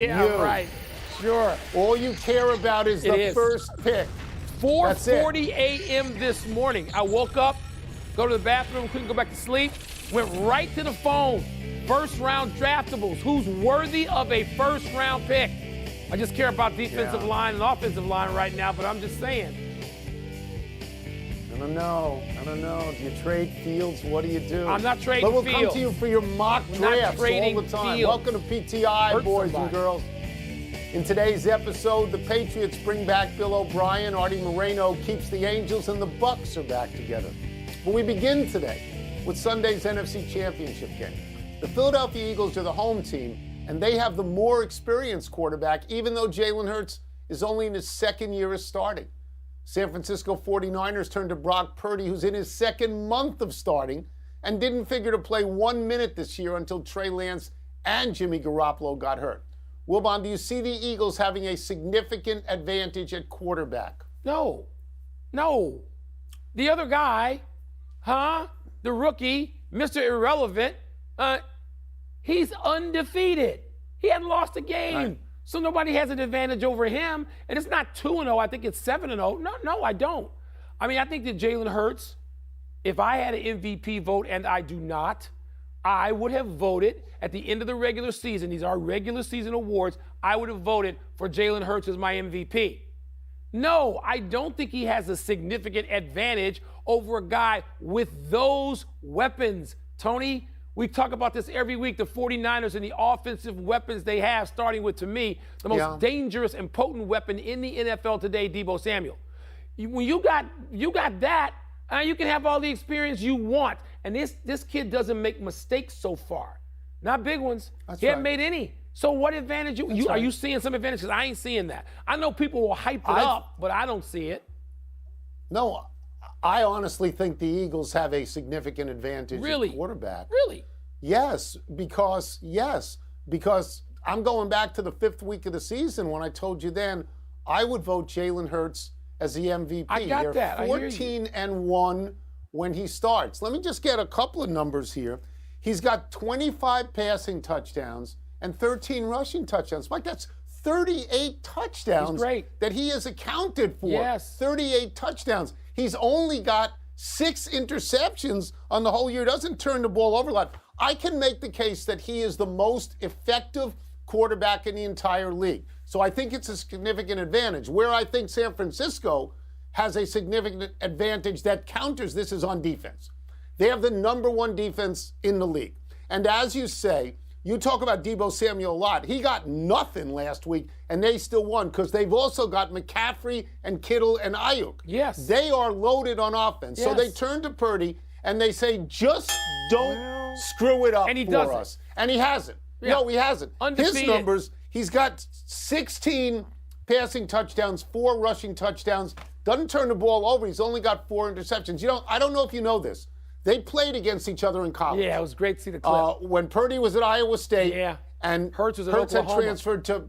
Yeah, right. Sure. All you care about is the first pick. 4:40 a.m. this morning. I woke up, go to the bathroom, couldn't go back to sleep, went right to the phone. First round draftables. Who's worthy of a first round pick? I just care about defensive line and offensive line right now, but I'm just saying. I don't know. Do you trade Fields? What do you do? I'm not trading Fields. But we'll Fields. come to you for your mock drafts all the time. Fields. Welcome to PTI, boys and girls. In today's episode, the Patriots bring back Bill O'Brien, Artie Moreno keeps the Angels, and the Bucs are back together. But we begin today with Sunday's NFC Championship game. The Philadelphia Eagles are the home team, and they have the more experienced quarterback, even though Jalen Hurts is only in his second year of starting. San Francisco 49ers turned to Brock Purdy, who's in his second month of starting, and didn't figure to play 1 minute this year until Trey Lance and Jimmy Garoppolo got hurt. Wilbon, do you see the Eagles having a significant advantage at quarterback? No. The other guy, the rookie, Mr. Irrelevant, he's undefeated. He hadn't lost a game. Right. So nobody has an advantage over him. And it's not 2-0. I think it's 7-0. No, I don't. I mean, I think that Jalen Hurts, if I had an MVP vote, and I do not, I would have voted at the end of the regular season. These are regular season awards. I would have voted for Jalen Hurts as my MVP. No, I don't think he has a significant advantage over a guy with those weapons. Tony, we talk about this every week, the 49ers and the offensive weapons they have, starting with, to me, the most dangerous and potent weapon in the NFL today, Deebo Samuel. When you got that, you can have all the experience you want. And this kid doesn't make mistakes so far. Not big ones. He hasn't made any. So what advantage are you seeing some advantage? Because I ain't seeing that. I know people will hype it up, but I don't see it. No, I honestly think the Eagles have a significant advantage at quarterback. Really? Yes, because I'm going back to the 5th week of the season when I told you then I would vote Jalen Hurts as the MVP. I got that. They're 14-1 when he starts. Let me just get a couple of numbers here. He's got 25 passing touchdowns and 13 rushing touchdowns. Mike, that's 38 touchdowns that he has accounted for. Yes. 38 touchdowns. He's only got 6 interceptions on the whole year. Doesn't turn the ball over a lot. I can make the case that he is the most effective quarterback in the entire league. So I think it's a significant advantage. Where I think San Francisco has a significant advantage that counters this is on defense. They have the #1 defense in the league. And as you say, you talk about Deebo Samuel a lot. He got nothing last week, and they still won because they've also got McCaffrey and Kittle and Ayuk. Yes. They are loaded on offense. Yes. So they turn to Purdy, and they say, just don't screw it up for us. And he hasn't. Yeah. No, he hasn't. Undefeated. His numbers, he's got 16 passing touchdowns, 4 rushing touchdowns. Doesn't turn the ball over. He's only got 4 interceptions. I don't know if you know this. They played against each other in college. Yeah, it was great to see the clip. When Purdy was at Iowa State, and Hurts was at Hurts Oklahoma. had transferred to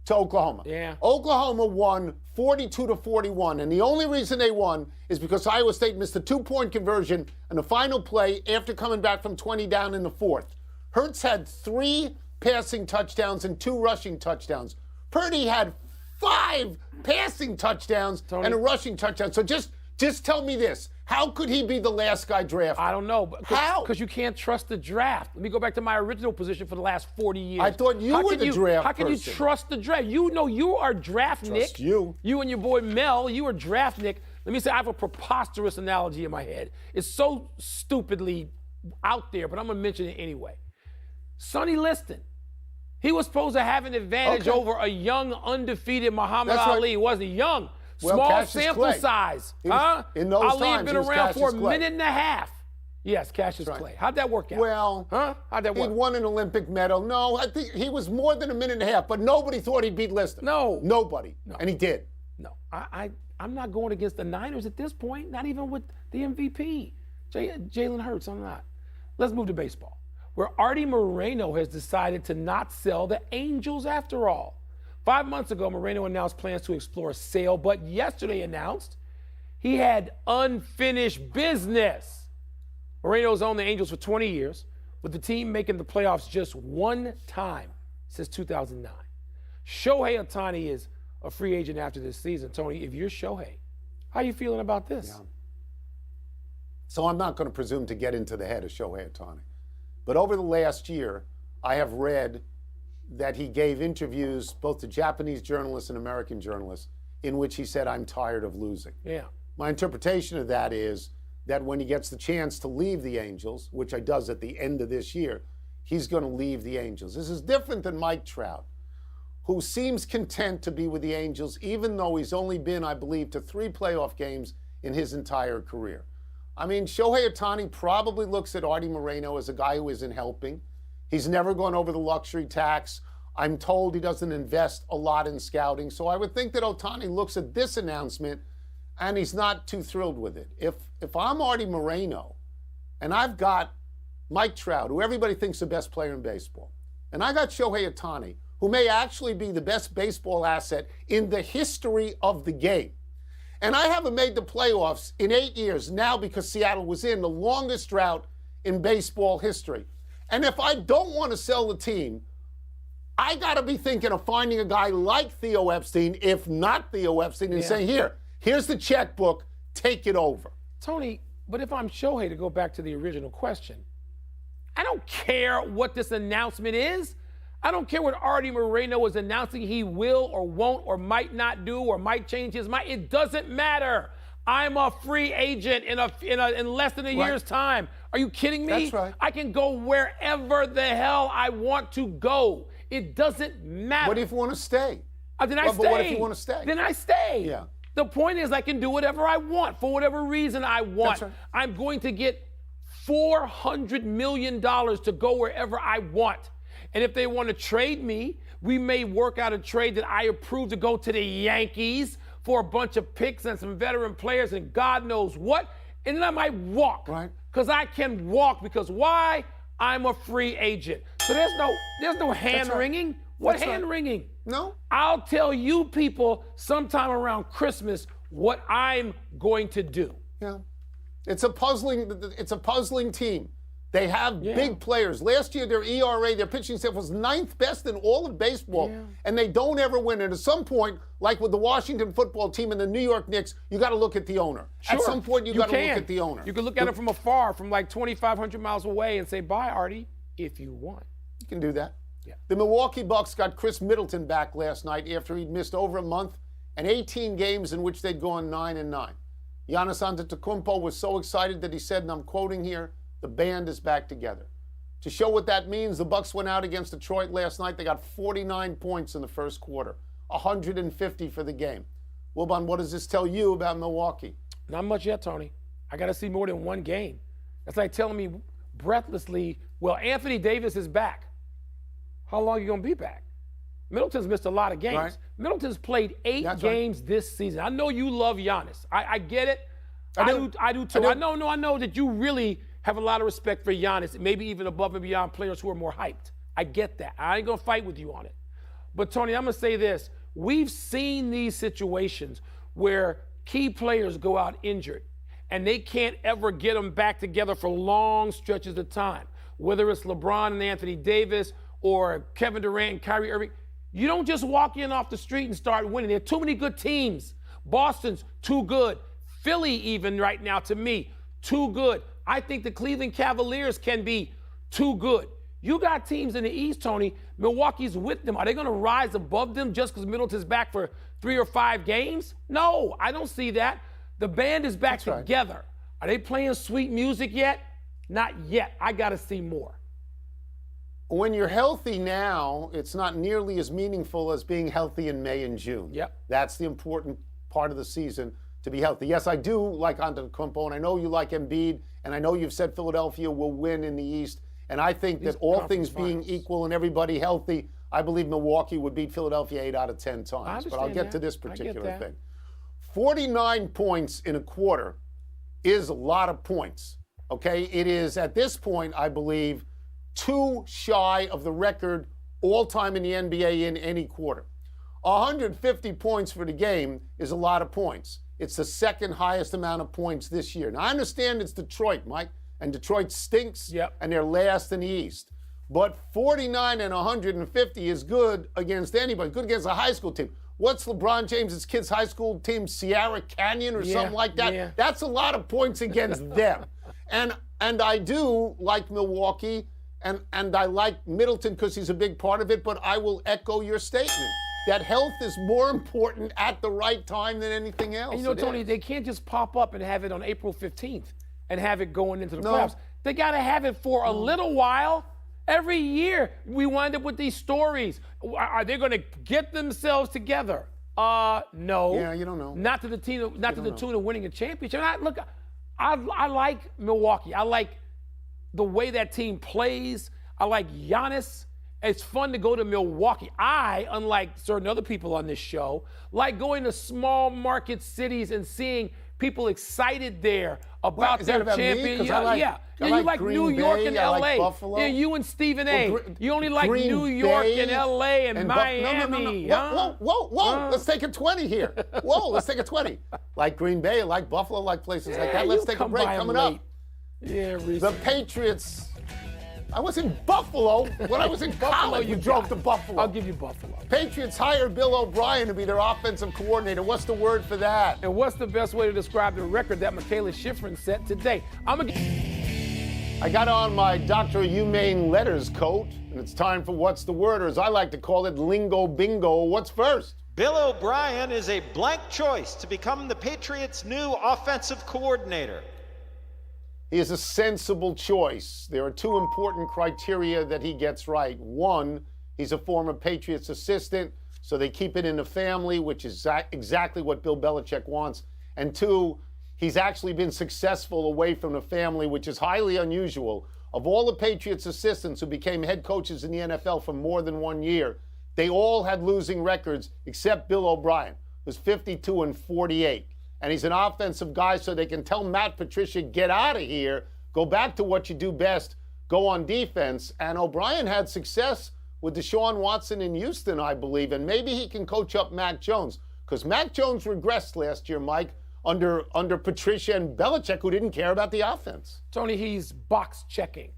Oklahoma. Yeah. Oklahoma won 42-41, and the only reason they won is because Iowa State missed a 2-point conversion in the final play after coming back from 20 down in the 4th. Hurts had 3 passing touchdowns and 2 rushing touchdowns. Purdy had 5 passing touchdowns and a rushing touchdown. So just tell me this. How could he be the last guy drafted? I don't know. How? Because you can't trust the draft. Let me go back to my original position for the last 40 years. I thought you were the draft How can you trust the draft? You know you are draft Nick. You. You and your boy Mel, you are draft Nick. Let me say I have a preposterous analogy in my head. It's so stupidly out there, but I'm going to mention it anyway. Sonny Liston. He was supposed to have an advantage over a young, undefeated Muhammad Ali. He wasn't young. Small sample size. In those Ali times, had been around for a minute and a half. Yes, Cassius Clay. How'd that work out? Well, how'd that work? He'd won an Olympic medal. No, I think he was more than a minute and a half, but nobody thought he'd beat Liston. No. Nobody. No. And he did. No. I'm not going against the Niners at this point, not even with the MVP. Jalen Hurts, I'm not. Let's move to baseball, where Artie Moreno has decided to not sell the Angels after all. 5 months ago, Moreno announced plans to explore a sale, but yesterday announced he had unfinished business. Moreno's owned the Angels for 20 years, with the team making the playoffs just 1 time since 2009. Shohei Ohtani is a free agent after this season. Tony, if you're Shohei, how are you feeling about this? Yeah. So I'm not going to presume to get into the head of Shohei Ohtani. But over the last year, I have read that he gave interviews both to Japanese journalists and American journalists in which he said, I'm tired of losing. Yeah. My interpretation of that is that when he gets the chance to leave the Angels, which he does at the end of this year, he's going to leave the Angels. This is different than Mike Trout, who seems content to be with the Angels, even though he's only been, I believe, to 3 playoff games in his entire career. I mean, Shohei Ohtani probably looks at Artie Moreno as a guy who isn't helping. He's never gone over the luxury tax. I'm told he doesn't invest a lot in scouting. So I would think that Ohtani looks at this announcement and he's not too thrilled with it. If I'm Artie Moreno and I've got Mike Trout, who everybody thinks is the best player in baseball, and I got Shohei Ohtani, who may actually be the best baseball asset in the history of the game, and I haven't made the playoffs in 8 years now because Seattle was in the longest drought in baseball history. And if I don't want to sell the team, I got to be thinking of finding a guy like Theo Epstein, if not Theo Epstein, and saying, here's the checkbook, take it over. Tony, but if I'm Shohei, to go back to the original question, I don't care what this announcement is. I don't care what Artie Moreno is announcing he will or won't or might not do or might change his mind. It doesn't matter. I'm a free agent in less than a year's time. Are you kidding me? That's right. I can go wherever the hell I want to go. It doesn't matter. What if you want to stay? Then I stay. But what if you want to stay? Then I stay. Yeah. The point is I can do whatever I want for whatever reason I want. That's right. I'm going to get $400 million to go wherever I want. And if they want to trade me, we may work out a trade that I approve to go to the Yankees for a bunch of picks and some veteran players and God knows what. And then I might walk. Right. Because I can walk. Because why? I'm a free agent. So there's no hand wringing. What hand wringing? No. I'll tell you people sometime around Christmas what I'm going to do. Yeah. It's a puzzling team. They have big players. Last year, their ERA, their pitching staff was 9th best in all of baseball, and they don't ever win. And at some point, like with the Washington football team and the New York Knicks, you got to look at the owner. Sure. At some point, you got to look at the owner. You can look at him from afar, from like 2,500 miles away, and say, bye, Artie, if you want. You can do that. Yeah. The Milwaukee Bucks got Chris Middleton back last night after he'd missed over a month and 18 games in which they'd gone 9-9. Giannis Antetokounmpo was so excited that he said, and I'm quoting here, the band is back together. To show what that means, the Bucks went out against Detroit last night. They got 49 points in the first quarter, 150 for the game. Wilbon, what does this tell you about Milwaukee? Not much yet, Tony. I got to see more than one game. That's like telling me breathlessly, well, Anthony Davis is back. How long are you going to be back? Middleton's missed a lot of games. Right. Middleton's played 8 games this season. I know you love Giannis. I get it. I do too. I know that you really have a lot of respect for Giannis, maybe even above and beyond players who are more hyped. I get that. I ain't going to fight with you on it. But, Tony, I'm going to say this. We've seen these situations where key players go out injured, and they can't ever get them back together for long stretches of time, whether it's LeBron and Anthony Davis or Kevin Durant and Kyrie Irving. You don't just walk in off the street and start winning. There are too many good teams. Boston's too good. Philly, even right now, to me, too good. I think the Cleveland Cavaliers can be too good. You got teams in the East, Tony. Milwaukee's with them. Are they going to rise above them just because Middleton's back for 3 or 5 games? No, I don't see that. The band is back together. Are they playing sweet music yet? Not yet. I got to see more. When you're healthy now, it's not nearly as meaningful as being healthy in May and June. Yep. That's the important part of the season, to be healthy. Yes, I do like Antetokounmpo, and I know you like Embiid, and I know you've said Philadelphia will win in the East. And I think that all things being equal and everybody healthy, I believe Milwaukee would beat Philadelphia 8 out of 10 times. But I'll get to this particular thing. 49 points in a quarter is a lot of points, okay? It is, at this point, I believe, 2 shy of the record all-time in the NBA in any quarter. 150 points for the game is a lot of points. It's the second highest amount of points this year. Now, I understand it's Detroit, Mike, and Detroit stinks, and they're last in the East. But 49 and 150 is good against anybody, good against a high school team. What's LeBron James' kids' high school team, Sierra Canyon or something like that? Yeah. That's a lot of points against them. And I do like Milwaukee, and I like Middleton because he's a big part of it, but I will echo your statement that health is more important at the right time than anything else. And you know, Tony, they can't just pop up and have it on April 15th and have it going into the playoffs. They got to have it for a little while. Every year, we wind up with these stories. Are they going to get themselves together? No. Yeah, you don't know. Not to the tune of winning a championship. I like Milwaukee. I like the way that team plays. I like Giannis. It's fun to go to Milwaukee. I, unlike certain other people on this show, like going to small market cities and seeing people excited there about their champion. You like New York and LA. Like Buffalo. Yeah, you and Stephen A. You only like New York and LA and Miami. No. Whoa. Let's take a 20 here. Let's take a 20. Like Green Bay, like Buffalo, like places like that. Let's take a break coming up. Yeah, recently. The Patriots. I was in Buffalo when I was in college. You drove to Buffalo. I'll give you Buffalo. Patriots hired Bill O'Brien to be their offensive coordinator. What's the word for that? And what's the best way to describe the record that Michaela Schifrin set today? I got on my Dr. Humane letters coat, and it's time for What's the Word, or as I like to call it, Lingo Bingo. What's first? Bill O'Brien is a blank choice to become the Patriots' new offensive coordinator. He is a sensible choice. There are two important criteria that he gets right. One, he's a former Patriots assistant, so they keep it in the family, which is exactly what Bill Belichick wants. And two, he's actually been successful away from the family, which is highly unusual. Of all the Patriots assistants who became head coaches in the NFL for more than 1 year, they all had losing records except Bill O'Brien, who's 52 and 48. And he's an offensive guy, so they can tell Matt Patricia, get out of here, go back to what you do best, go on defense. And O'Brien had success with Deshaun Watson in Houston, I believe, and maybe he can coach up Mac Jones, because Mac Jones regressed last year, Mike, under Patricia and Belichick, who didn't care about the offense. Tony, he's box checking.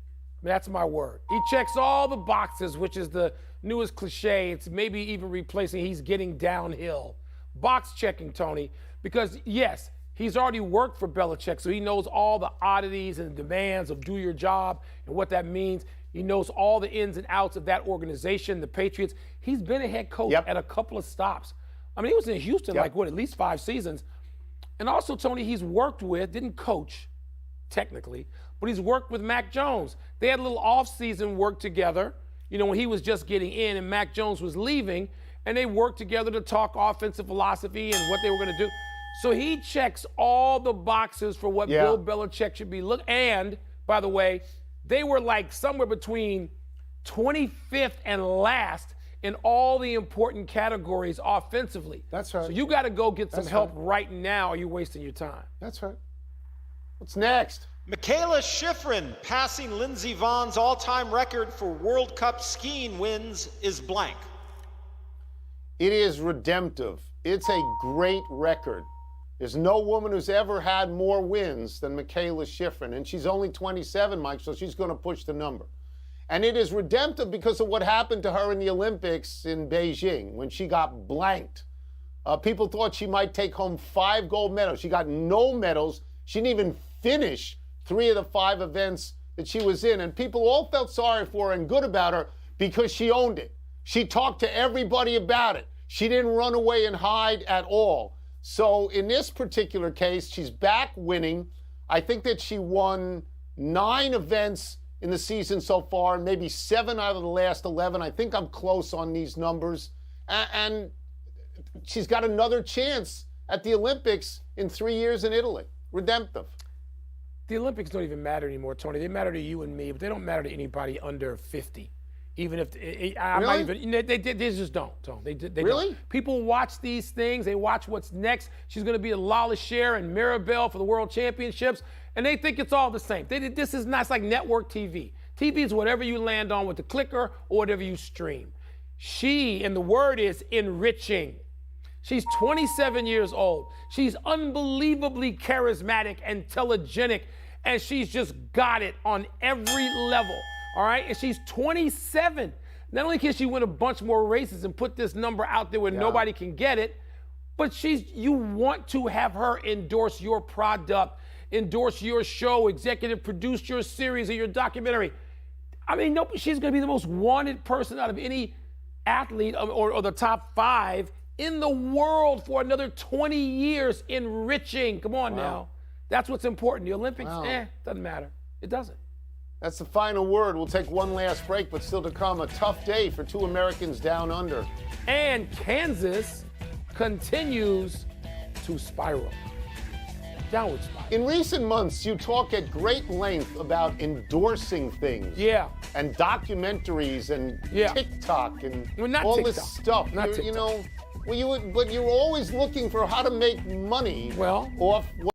That's my word. He checks all the boxes, which is the newest cliche. It's maybe even replacing he's getting downhill. Box checking, Tony. Because, yes, he's already worked for Belichick, so he knows all the oddities and demands of do your job and what that means. He knows all the ins and outs of that organization, the Patriots. He's been a head coach at a couple of stops. I mean, he was in Houston at least 5 seasons. And also, Tony, he's worked with, didn't coach technically, but he's worked with Mac Jones. They had a little off-season work together, when he was just getting in and Mac Jones was leaving, and they worked together to talk offensive philosophy and what they were going to do. So he checks all the boxes for what Bill Belichick should be looking. And, by the way, they were like somewhere between 25th and last in all the important categories offensively. That's right. So you got to go get some help right now, or you're wasting your time. That's right. What's next? Michaela Schifrin, passing Lindsey Vohn's all-time record for World Cup skiing wins, is blank. It is redemptive. It's a great record. There's no woman who's ever had more wins than Michaela Schifrin, and she's only 27, Mike, so she's going to push the number. And it is redemptive because of what happened to her in the Olympics in Beijing when she got blanked. People thought she might take home 5 gold medals. She got no medals. She didn't even finish 3 of the 5 events that she was in, and people all felt sorry for her and good about her because she owned it. She talked to everybody about it. She didn't run away and hide at all. So in this particular case, she's back winning. I think that she won 9 events in the season so far, and maybe 7 out of the last 11. I think I'm close on these numbers. And she's got another chance at the Olympics in 3 years in Italy. Redemptive. The Olympics don't even matter anymore, Tony. They matter to you and me, but they don't matter to anybody under 50. Even if I'm not even, they just don't. They really? Don't. People watch these things. They watch what's next. She's going to be a Lala Cher and Mirabelle for the World Championships, and they think it's all the same. This is not. It's like network TV. TV is whatever you land on with the clicker or whatever you stream. She, and the word is enriching. She's 27 years old. She's unbelievably charismatic and telegenic, and she's just got it on every level. all right? And she's 27. Not only can she win a bunch more races and put this number out there where nobody can get it, but you want to have her endorse your product, endorse your show, executive produce your series or your documentary. I mean, she's going to be the most wanted person out of any athlete or the top 5 in the world for another 20 years, enriching. Come on now. That's what's important. The Olympics, doesn't matter. It doesn't. That's the final word. We'll take one last break, but still to come, a tough day for 2 Americans down under. And Kansas continues to spiral. Downward spiral. In recent months, you talk at great length about endorsing things. Yeah. And documentaries and TikTok and all this stuff. You know, but you're always looking for how to make money off what